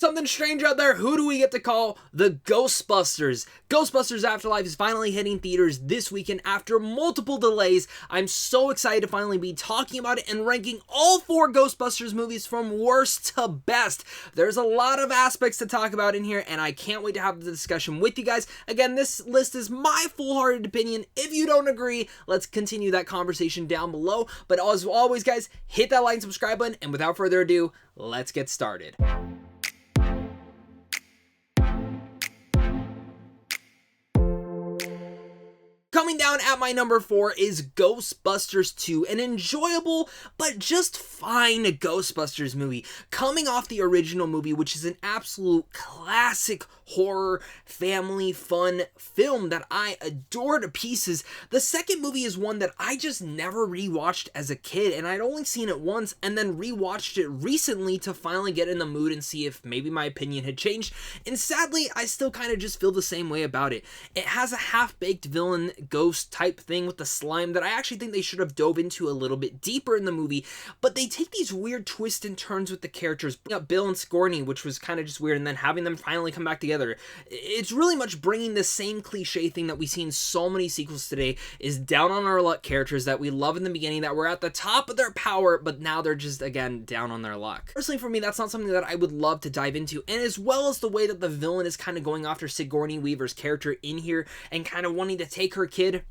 Something strange out there, who do we get to call the Ghostbusters? Ghostbusters Afterlife is finally hitting theaters this weekend after multiple delays. I'm so excited to finally be talking about it and ranking all 4 Ghostbusters movies from worst to best. There's a lot of aspects to talk about in here, and I can't wait to have the discussion with you guys. Again, this list is my full-hearted opinion. If you don't agree, let's continue that conversation down below. But as always, guys, hit that like and subscribe button, and without further ado, let's get started. Coming down at my number 4 is Ghostbusters 2, an enjoyable but just fine Ghostbusters movie, coming off the original movie, which is an absolute classic horror family fun film that I adore to pieces. The second movie is one that I just never rewatched as a kid, and I'd only seen it once and then rewatched it recently to finally get in the mood and see if maybe my opinion had changed, and sadly I still kind of just feel the same way about it. It has a half-baked villain ghost type thing with the slime that I actually think they should have dove into a little bit deeper in the movie, but they take these weird twists and turns with the characters, Bill and Sigourney, which was kind of just weird, and then having them finally come back together. It's really much bringing the same cliche thing that we see in so many sequels today, is down on our luck characters that we love in the beginning, that were at the top of their power, but now they're just, again, down on their luck. Personally, for me, that's not something that I would love to dive into, and as well as the way that the villain is kind of going after Sigourney Weaver's character in here and kind of wanting to take her kid.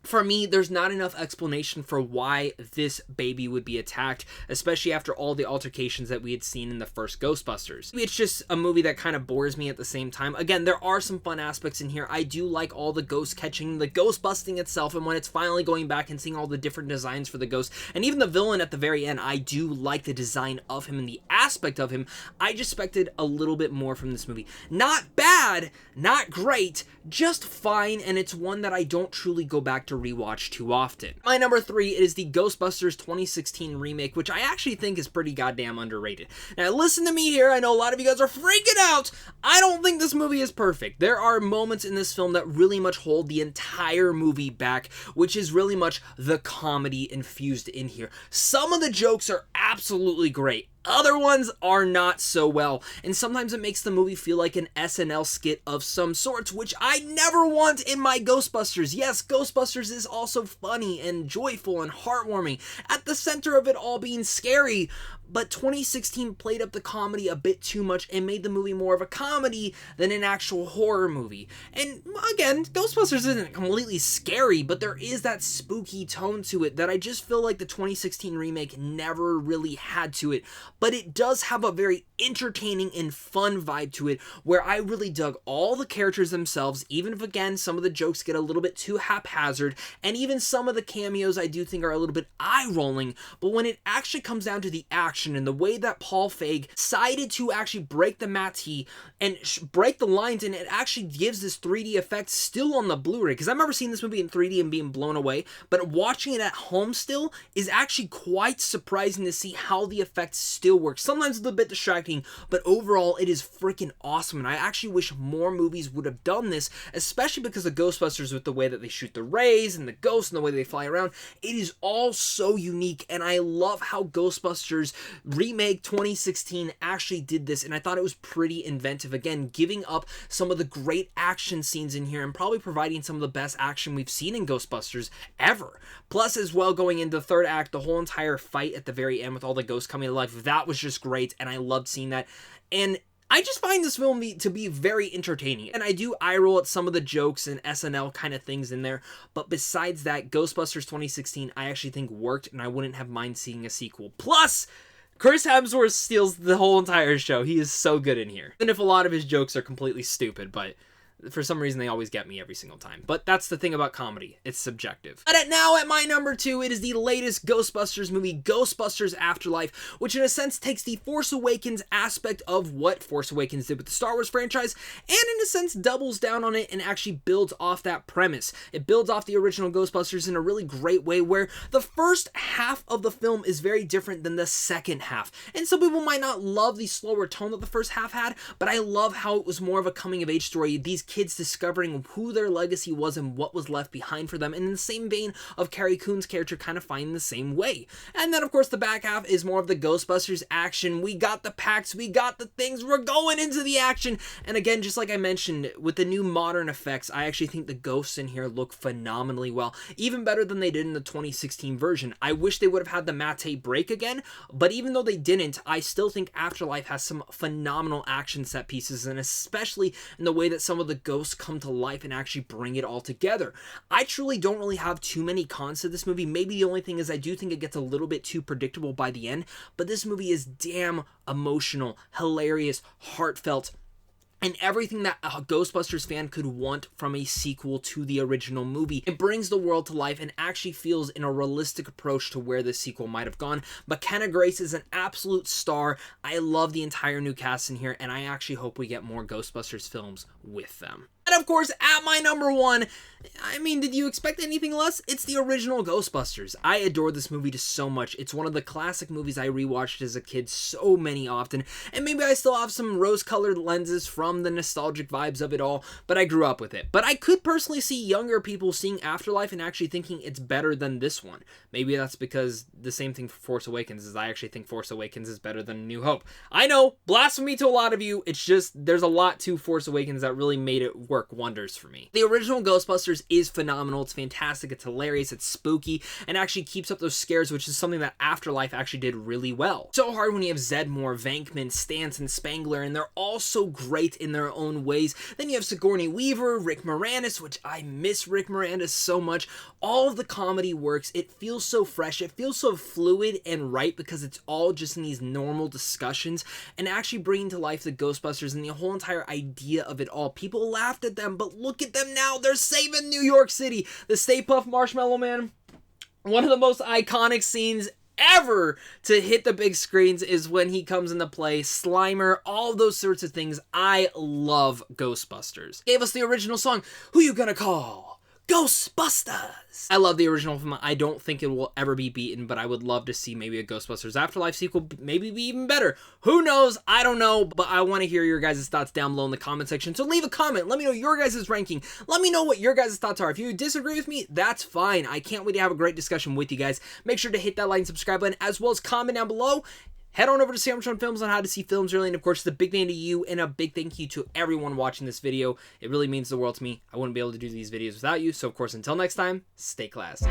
For me, there's not enough explanation for why this baby would be attacked, especially after all the altercations that we had seen in the first Ghostbusters. It's just a movie that kind of bores me at the same time. Again, there are some fun aspects in here. I do like all the ghost catching, the ghost busting itself, and when it's finally going back and seeing all the different designs for the ghost, and even the villain at the very end, I do like the design of him and the aspect of him. I just expected a little bit more from this movie. Not bad, not great, just fine, and it's one that I don't truly go back to rewatch too often. My number 3 is the Ghostbusters 2016 remake, which I actually think is pretty goddamn underrated. Now listen to me here, I know a lot of you guys are freaking out. I don't think this movie is perfect. There are moments in this film that really much hold the entire movie back, which is really much the comedy infused in here. Some of the jokes are absolutely great. Other ones are not so well, and sometimes it makes the movie feel like an SNL skit of some sorts, which I never want in my Ghostbusters. Yes, Ghostbusters is also funny and joyful and heartwarming, at the center of it all being scary, but 2016 played up the comedy a bit too much and made the movie more of a comedy than an actual horror movie. And again, Ghostbusters isn't completely scary, but there is that spooky tone to it that I just feel like the 2016 remake never really had to it. But it does have a very entertaining and fun vibe to it, where I really dug all the characters themselves, even if again some of the jokes get a little bit too haphazard, and even some of the cameos I do think are a little bit eye-rolling, but when it actually comes down to the action and the way that Paul Feig decided to actually break the Matty and break the lines, and it actually gives this 3D effect still on the Blu-ray, because I remember seeing this movie in 3D and being blown away, but watching it at home still is actually quite surprising to see how the effect still works. Sometimes it's a bit distracting, but overall it is freaking awesome, and I actually wish more movies would have done this, especially because of Ghostbusters, with the way that they shoot the rays and the ghosts and the way they fly around. It is all so unique, and I love how Ghostbusters Remake 2016 actually did this, and I thought it was pretty inventive. Again, giving up some of the great action scenes in here and probably providing some of the best action we've seen in Ghostbusters ever. Plus, as well, going into the third act, the whole entire fight at the very end with all the ghosts coming to life, that was just great, and I loved seeing that. And I just find this film to be very entertaining, and I do eye roll at some of the jokes and SNL kind of things in there, but besides that, Ghostbusters 2016 I actually think worked, and I wouldn't have mind seeing a sequel. Plus, Chris Hemsworth steals the whole entire show. He is so good in here. Even if a lot of his jokes are completely stupid, but for some reason they always get me every single time. But that's the thing about comedy, it's subjective. But now at my number 2, it is the latest Ghostbusters movie, Ghostbusters Afterlife, which in a sense takes the Force Awakens aspect of what Force Awakens did with the Star Wars franchise, and in a sense doubles down on it and actually builds off that premise. It builds off the original Ghostbusters in a really great way, where the first half of the film is very different than the second half, and some people might not love the slower tone that the first half had, but I love how it was more of a coming of age story. These kids discovering who their legacy was and what was left behind for them, and in the same vein of Carrie Coon's character kind of finding the same way. And then of course the back half is more of the Ghostbusters action. We got the packs, we got the things, we're going into the action. And again, just like I mentioned, with the new modern effects, I actually think the ghosts in here look phenomenally well, even better than they did in the 2016 version. I wish they would have had the matte break again, but even though they didn't, I still think Afterlife has some phenomenal action set pieces, and especially in the way that some of the ghosts come to life and actually bring it all together. I truly don't really have too many cons to this movie. Maybe the only thing is I do think it gets a little bit too predictable by the end, but this movie is damn emotional, hilarious, heartfelt, and everything that a Ghostbusters fan could want from a sequel to the original movie. It brings the world to life and actually feels in a realistic approach to where this sequel might have gone. McKenna Grace is an absolute star. I love the entire new cast in here, and I actually hope we get more Ghostbusters films with them. And of course, at my number one, I mean, did you expect anything less? It's the original Ghostbusters. I adore this movie just so much. It's one of the classic movies I rewatched as a kid so many often, and maybe I still have some rose-colored lenses from the nostalgic vibes of it all, but I grew up with it. But I could personally see younger people seeing Afterlife and actually thinking it's better than this one. Maybe that's because the same thing for Force Awakens is I actually think Force Awakens is better than New Hope. I know, blasphemy to a lot of you, it's just there's a lot to Force Awakens that really made it work wonders for me. The original Ghostbusters is phenomenal. It's fantastic, it's hilarious, it's spooky, and actually keeps up those scares, which is something that Afterlife actually did really well. So hard when you have Zedmore, Venkman, Stantz, and Spangler, and they're all so great in their own ways. Then you have Sigourney Weaver, Rick Moranis, which I miss Rick Moranis so much. All of the comedy works. It feels so fresh. It feels so fluid and right because it's all just in these normal discussions and actually bringing to life the Ghostbusters and the whole entire idea of it all. People laughed at them, but look at them now. They're saving New York City. The Stay Puft Marshmallow Man, one of the most iconic scenes ever to hit the big screens is when he comes into play. Slimer, all those sorts of things. I love Ghostbusters. Gave us the original song, Who You Gonna Call? Ghostbusters! I love the original film. I don't think it will ever be beaten, but I would love to see maybe a Ghostbusters Afterlife sequel, maybe be even better. Who knows? I don't know, but I want to hear your guys' thoughts down below in the comment section. So leave a comment. Let me know your guys' ranking. Let me know what your guys' thoughts are. If you disagree with me, that's fine. I can't wait to have a great discussion with you guys. Make sure to hit that like and subscribe button, as well as comment down below. Head on over to Sandwich on Films on how to see films early, and of course, the big thank to you and a big thank you to everyone watching this video. It really means the world to me. I wouldn't be able to do these videos without you, so of course, until next time, stay classy.